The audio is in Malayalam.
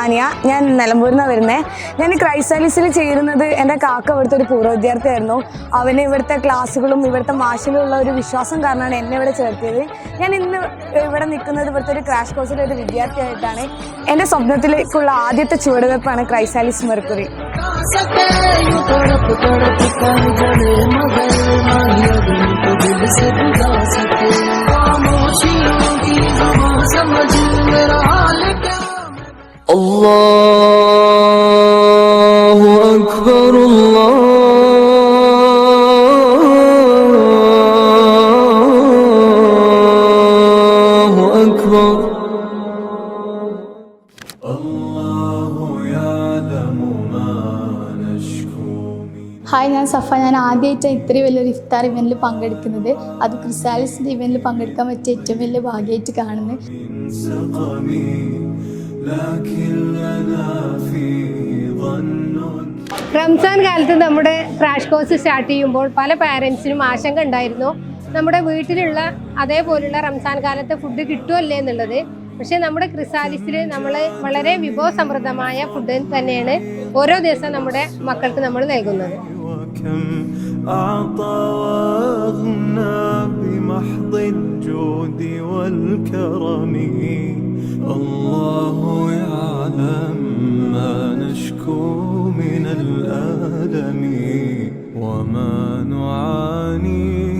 സാനിയ. ഞാൻ നിലമ്പൂരിൽ നിന്നാണ് വരുന്നത്. ഞാൻ ക്രൈസാലിസിൽ ചേരുന്നത് എൻ്റെ കാക്ക ഇവിടുത്തെ ഒരു പൂർവ്വ വിദ്യാർത്ഥിയായിരുന്നു. അവന് ഇവിടുത്തെ ക്ലാസ്സുകളും ഇവിടുത്തെ മാഷിലുള്ള ഒരു വിശ്വാസം കാരണമാണ് എന്നെ ഇവിടെ ചേർത്തിയത്. ഞാൻ ഇന്ന് ഇവിടെ നിൽക്കുന്നത് ഇവിടുത്തെ ഒരു ക്രാഷ് കോഴ്സിലെ ഒരു വിദ്യാർത്ഥിയായിട്ടാണ്. എൻ്റെ സ്വപ്നത്തിലേക്കുള്ള ആദ്യത്തെ ചുവടുവെപ്പാണ് ക്രൈസാലിസ് മെർക്കുറി. അല്ലാഹു അക്ബർ അല്ലാഹു അക്ബർ അല്ലാഹു യഅലമു മാ നശ്കൂ. ഹായ്, ഞാൻ സഫ. ഞാൻ ആദ്യമായിട്ട് ഇത്രയും വലിയൊരു ഇഫ്താർ ഇവൻറ്റിൽ പങ്കെടുക്കുന്നത്. അത് ക്രിസാലിസിൻ്റെ ഇവൻറ്റിൽ പങ്കെടുക്കാൻ പറ്റിയ ഏറ്റവും വലിയ ഭാഗ്യമായിട്ട് കാണുന്നു. റംസാൻ കാലത്ത് നമ്മുടെ ക്രാഷ് കോഴ്സ് സ്റ്റാർട്ട് ചെയ്യുമ്പോൾ പല പാരൻസിനും ആശങ്ക ഉണ്ടായിരുന്നു, നമ്മുടെ വീട്ടിലുള്ള അതേപോലുള്ള റംസാൻ കാലത്ത് ഫുഡ് കിട്ടുമല്ലേ എന്നുള്ളത്. പക്ഷേ നമ്മുടെ ക്രിസാലിസിൽ നമ്മൾ വളരെ വിഭവസമൃദ്ധമായ ഫുഡ് തന്നെയാണ് ഓരോ ദിവസം നമ്മുടെ മക്കൾക്ക് നമ്മൾ നൽകുന്നത്. الله يعلم ما نشكو من الألم وما نعاني